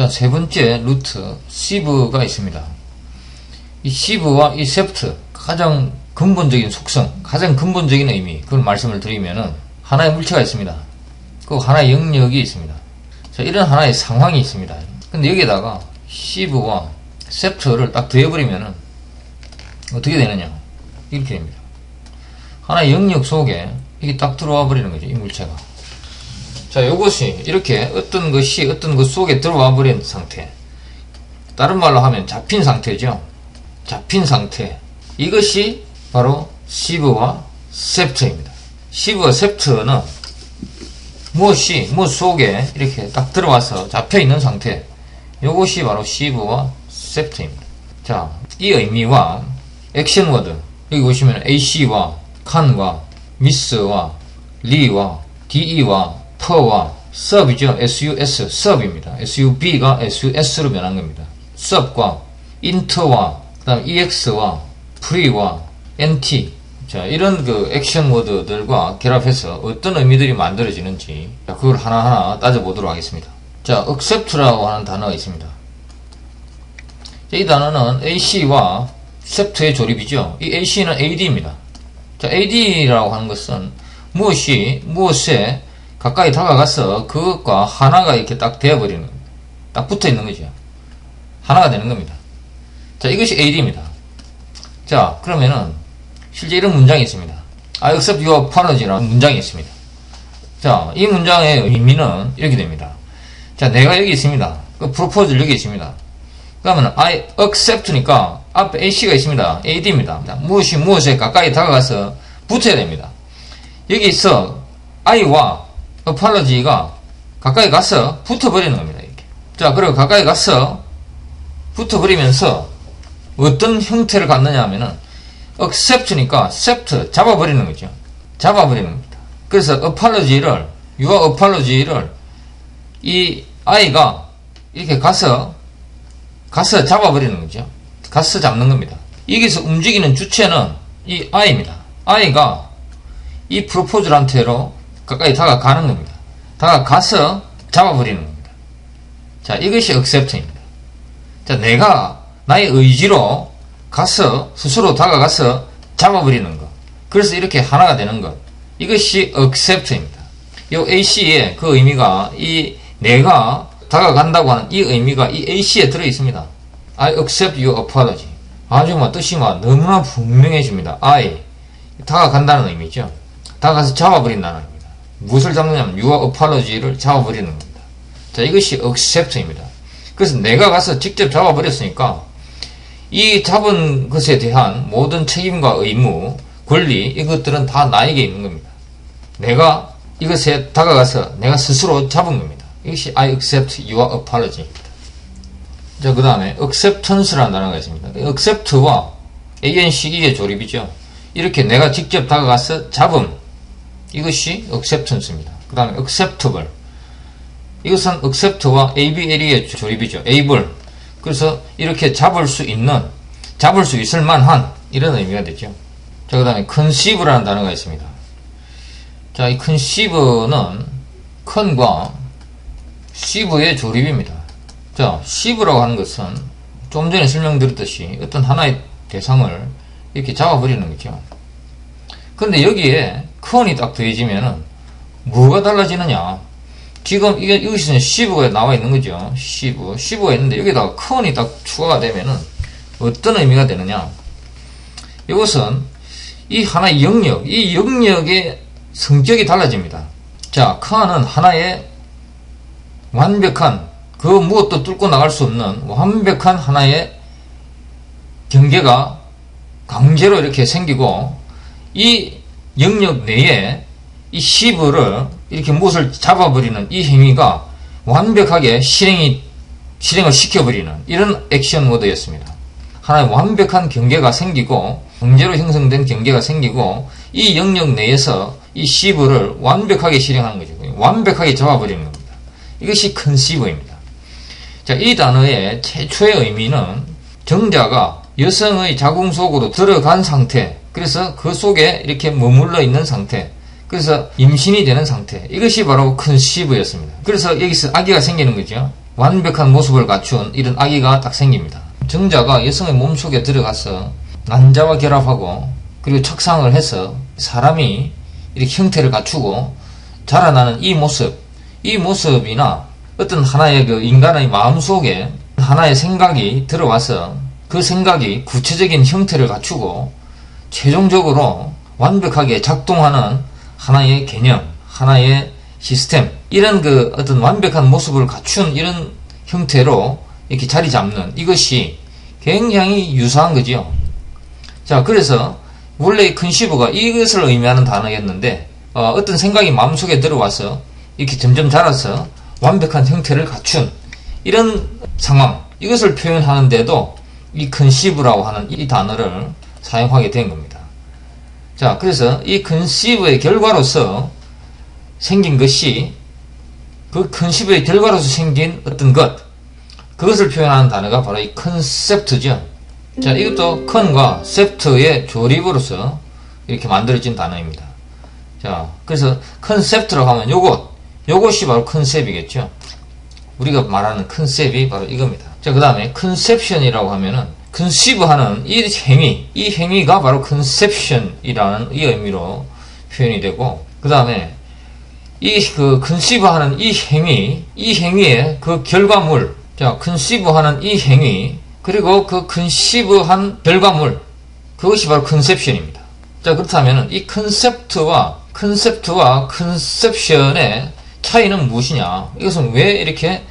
자, 세 번째 루트 시브가 있습니다. 이 시브와 이 세프트 가장 근본적인 속성, 가장 근본적인 의미, 그걸 말씀을 드리면은 하나의 물체가 있습니다. 그 하나의 영역이 있습니다. 자, 이런 하나의 상황이 있습니다. 근데 여기에다가 시브와 세프트를 딱 더해버리면은 어떻게 되느냐, 이렇게 됩니다. 하나의 영역 속에 이게 딱 들어와 버리는 거죠, 이 물체가. 자, 요것이 이렇게 어떤 것이 어떤 것 속에 들어와 버린 상태, 다른 말로 하면 잡힌 상태죠. 잡힌 상태, 이것이 바로 시브와 세프트입니다. 시브와 세프트는 무엇이 무엇 속에 이렇게 딱 들어와서 잡혀있는 상태, 요것이 바로 시브와 세프트입니다. 자, 이 의미와 액션 워드, 여기 보시면 AC와 칸과 미스와 리와 DE와 퍼와 sub이죠. SUS, sub입니다. SUB가 SUS로 변한 겁니다. sub과 int와 그 다음 EX와 pre와 NT, 자, 이런 그 액션 워드들과 결합해서 어떤 의미들이 만들어지는지, 자, 그걸 하나하나 따져보도록 하겠습니다. 자, accept라고 하는 단어가 있습니다. 자, 이 단어는 AC와 세프트의 조립이죠. 이 AC는 AD입니다. 자, AD라고 하는 것은 무엇이 무엇에 가까이 다가가서 그것과 하나가 이렇게 딱 되어버리는 겁니다. 딱 붙어 있는 거죠. 하나가 되는 겁니다. 자, 이것이 AD입니다. 자, 그러면은 실제 이런 문장이 있습니다. I accept your apology라는 문장이 있습니다. 자, 이 문장의 의미는 이렇게 됩니다. 자, 내가 여기 있습니다. 그 프로포즈를 여기 있습니다. 그러면 I accept니까 앞에 AC가 있습니다. AD입니다. 자, 무엇이 무엇에 가까이 다가가서 붙어야 됩니다. 여기서 I와 apology가 가까이 가서 붙어버리는 겁니다. 이렇게. 자, 그리고 가까이 가서 붙어버리면서 어떤 형태를 갖느냐 하면은 accept니까 sept, 잡아버리는 거죠. 잡아버리는 겁니다. 그래서 apology를, your apology를 이 I가 이렇게 가서 잡아버리는 거죠. 가서 잡는 겁니다. 여기서 움직이는 주체는 이 I입니다. I가 이 프로포즈한테로 가까이 다가가는 겁니다. 다가가서 잡아버리는 겁니다. 자, 이것이 accept입니다. 자, 내가 나의 의지로 가서 스스로 다가가서 잡아버리는 것, 그래서 이렇게 하나가 되는 것, 이것이 accept입니다. 이 AC의 그 의미가, 이 내가 다가간다고 하는 이 의미가 이 AC에 들어있습니다. I accept your apology. 아주 뜻이 너무나 분명해집니다. I, 다가간다는 의미죠. 다가가서 잡아버린다는 의미입니다. 무엇을 잡느냐면 your apology를 잡아버리는 겁니다. 자, 이것이 accept입니다. 그래서 내가 가서 직접 잡아버렸으니까 이 잡은 것에 대한 모든 책임과 의무, 권리, 이것들은 다 나에게 있는 겁니다. 내가 이것에 다가가서 내가 스스로 잡은 겁니다. 이것이 I accept your apology입니다. 자, 그 다음에 acceptance라는 단어가 있습니다. accept와 ANCE의 조립이죠. 이렇게 내가 직접 다가가서 잡음, 이것이 acceptance입니다. 그 다음에 acceptable, 이것은 accept와 ABL의 조립이죠. able, 그래서 이렇게 잡을 수 있을 만한, 이런 의미가 되죠. 자, 그 다음에 conceive라는 단어가 있습니다. 자, 이 conceive는 con과 ceive의 조립입니다. 자, ceive라고 하는 것은 좀 전에 설명드렸듯이 어떤 하나의 대상을 이렇게 잡아버리는 거죠. 그런데 여기에 con이 딱 더해지면은 뭐가 달라지느냐? 지금 여기서는 ceive가 나와 있는 거죠. ceive가 있는데 여기다가 con이 딱 추가가 되면은 어떤 의미가 되느냐? 이것은 이 하나의 영역, 이 영역의 성격이 달라집니다. 자, con은 하나의 완벽한, 그 무엇도 뚫고 나갈 수 없는 완벽한 하나의 경계가 강제로 이렇게 생기고, 이 영역 내에 이 ceive를 이렇게 무엇을 잡아버리는 이 행위가 완벽하게 실행을 시켜버리는 이런 액션 워드였습니다. 하나의 완벽한 경계가 생기고, 강제로 형성된 경계가 생기고, 이 영역 내에서 이 ceive를 완벽하게 실행하는 거죠. 완벽하게 잡아버리는 겁니다. 이것이 conceive입니다. 자, 이 단어의 최초의 의미는 정자가 여성의 자궁 속으로 들어간 상태, 그래서 그 속에 이렇게 머물러 있는 상태, 그래서 임신이 되는 상태, 이것이 바로 conceive였습니다. 그래서 여기서 아기가 생기는 거죠. 완벽한 모습을 갖춘 이런 아기가 딱 생깁니다. 정자가 여성의 몸속에 들어가서 난자와 결합하고 그리고 척상을 해서 사람이 이렇게 형태를 갖추고 자라나는 이 모습이나 어떤 하나의 그 인간의 마음속에 하나의 생각이 들어와서 그 생각이 구체적인 형태를 갖추고 최종적으로 완벽하게 작동하는 하나의 개념, 하나의 시스템, 이런 그 어떤 완벽한 모습을 갖춘 이런 형태로 이렇게 자리 잡는 이것이 굉장히 유사한 거지요. 자, 그래서 원래 이 컨시브가 이것을 의미하는 단어였는데 어떤 생각이 마음속에 들어와서 이렇게 점점 자라서 완벽한 형태를 갖춘 이런 상황, 이것을 표현하는데도 이 컨시브라고 하는 이 단어를 사용하게 된 겁니다. 자, 그래서 이 컨시브의 결과로서 생긴 것이 그 컨시브의 결과로서 생긴 어떤 그것을 표현하는 단어가 바로 이 컨셉트죠. 자, 이것도 컨과 셉트의 조립으로서 이렇게 만들어진 단어입니다. 자, 그래서 컨셉트라고 하면 요것이 바로 컨셉이겠죠. 우리가 말하는 컨셉이 바로 이겁니다. 자, 그 다음에 컨셉션이라고 하면은 컨시브하는 이 행위가 바로 컨셉션이라는 이 의미로 표현이 되고, 그 다음에 컨시브하는 이 행위의 그 결과물, 자, 컨시브하는 이 행위, 그리고 그 컨시브한 결과물, 그것이 바로 컨셉션입니다. 자, 그렇다면 이 컨셉트와 컨셉션의 차이는 무엇이냐? 이것은 왜 이렇게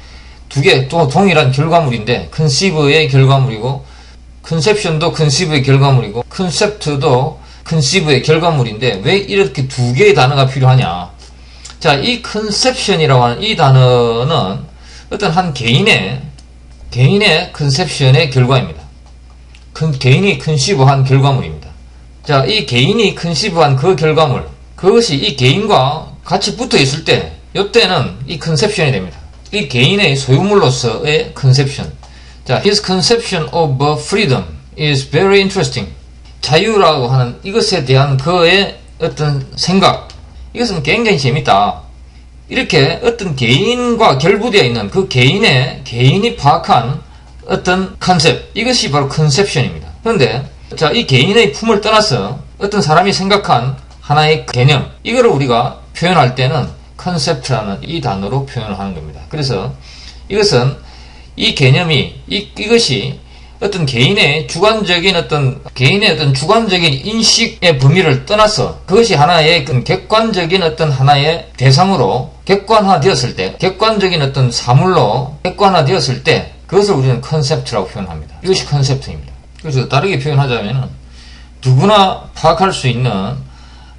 두 개 또 동일한 결과물인데, 컨시브의 결과물이고 컨셉션도 컨시브의 결과물이고 컨셉트도 컨시브의 결과물인데 왜 이렇게 두 개의 단어가 필요하냐? 자, 이 컨셉션이라고 하는 이 단어는 어떤 한 개인의 컨셉션의 결과입니다. 개인이 컨시브한 결과물입니다. 자, 이 개인이 컨시브한 그 결과물, 그것이 이 개인과 같이 붙어 있을 때, 이때는 이 컨셉션이 됩니다. 이 개인의 소유물로서의 컨셉션. 자, his conception of freedom is very interesting. 자유라고 하는 이것에 대한 그의 어떤 생각, 이것은 굉장히 재밌다. 이렇게 어떤 개인과 결부되어 있는 그 개인이 파악한 어떤 컨셉, 이것이 바로 컨셉션입니다. 그런데 자, 이 개인의 품을 떠나서 어떤 사람이 생각한 하나의 개념, 이거를 우리가 표현할 때는 컨셉트라는 이 단어로 표현을 하는 겁니다. 그래서 이것은 이 개념이 이것이 어떤 개인의 어떤 주관적인 인식의 범위를 떠나서 그것이 하나의 객관적인 어떤 하나의 대상으로 객관화되었을 때, 객관적인 어떤 사물로 객관화되었을 때, 그것을 우리는 컨셉트라고 표현합니다. 이것이 컨셉트입니다. 그래서 다르게 표현하자면 누구나 파악할 수 있는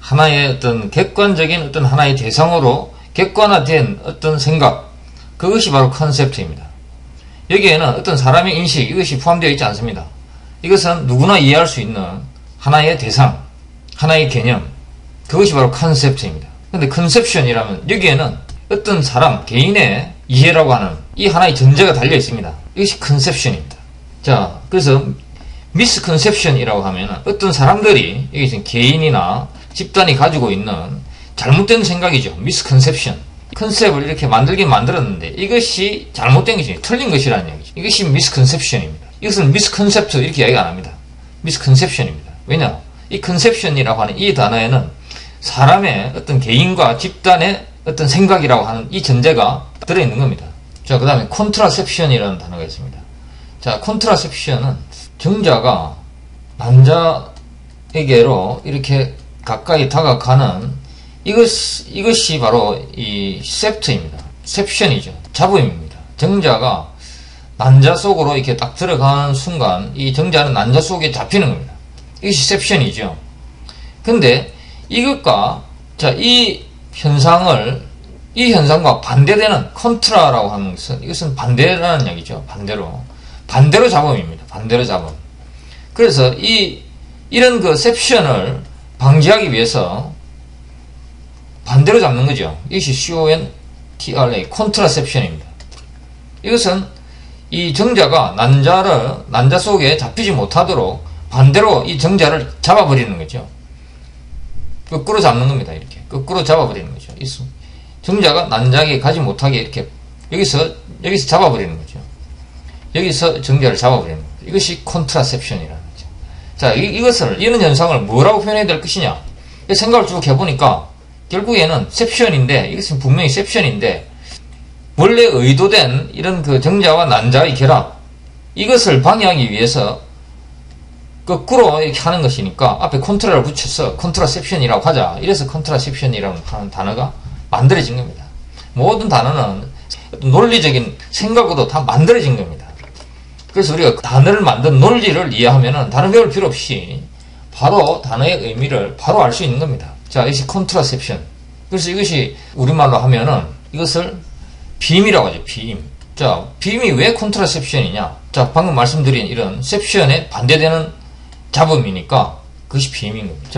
하나의 어떤 객관적인 어떤 하나의 대상으로 객관화된 어떤 생각, 그것이 바로 컨셉트입니다. 여기에는 어떤 사람의 인식, 이것이 포함되어 있지 않습니다. 이것은 누구나 이해할 수 있는 하나의 대상, 하나의 개념, 그것이 바로 컨셉트입니다. 근데 컨셉션이라면 여기에는 어떤 사람, 개인의 이해라고 하는 이 하나의 전제가 달려 있습니다. 이것이 컨셉션입니다. 자, 그래서 미스컨셉션이라고 하면 어떤 사람들이, 여기 개인이나 집단이 가지고 있는 잘못된 생각이죠. 미스컨셉션. 컨셉을 이렇게 만들긴 만들었는데 이것이 잘못된 것이 틀린 것이라는 얘기죠. 이것이 미스컨셉션입니다. 이것은 미스컨셉트 이렇게 이야기 안 합니다. 미스컨셉션입니다. 왜냐? 이 컨셉션이라고 하는 이 단어에는 사람의 어떤 개인과 집단의 어떤 생각이라고 하는 이 전제가 들어있는 겁니다. 자, 그 다음에 콘트라셉션이라는 단어가 있습니다. 자, 콘트라셉션은 정자가 남자에게로 이렇게 가까이 다가가는 이것이 바로 이 셉트입니다. 셉션이죠. 잡음입니다. 정자가 난자 속으로 이렇게 딱 들어가는 순간 이 정자는 난자 속에 잡히는 겁니다. 이것이 셉션이죠. 근데 이것과 자, 이 현상과 반대되는 컨트라라고 하는 것은 이것은 반대라는 얘기죠. 반대로 잡음입니다. 반대로 잡음. 그래서 이런 그 셉션을 방지하기 위해서 반대로 잡는 거죠. 이것이 CONTRA, 컨트라셉션입니다. 이것은 이 정자가 난자 속에 잡히지 못하도록 반대로 이 정자를 잡아버리는 거죠. 거꾸로 잡는 겁니다. 이렇게. 거꾸로 잡아버리는 거죠. 정자가 난자에게 가지 못하게 이렇게 여기서 잡아버리는 거죠. 여기서 정자를 잡아버리는 거죠. 이것이 컨트라셉션이라는 거죠. 자, 이런 현상을 뭐라고 표현해야 될 것이냐? 생각을 쭉 해보니까 결국에는 셉션인데, 이것은 분명히 셉션인데, 원래 의도된 이런 그 정자와 난자의 결합, 이것을 방해하기 위해서 거꾸로 이렇게 하는 것이니까 앞에 컨트라를 붙여서 컨트라셉션이라고 하자. 이래서 컨트라셉션이라는 하는 단어가 만들어진 겁니다. 모든 단어는 논리적인 생각으로 다 만들어진 겁니다. 그래서 우리가 단어를 만든 논리를 이해하면은 단어 배울 필요 없이 바로 단어의 의미를 바로 알 수 있는 겁니다. 자, 이것이 컨트라셉션. 그래서 이것이 우리말로 하면은 이것을 빔이라고 하죠. 빔. 자, 빔이 왜 컨트라셉션이냐? 자, 방금 말씀드린 이런 셉션에 반대되는 잡음이니까 그것이 빔인 겁니다.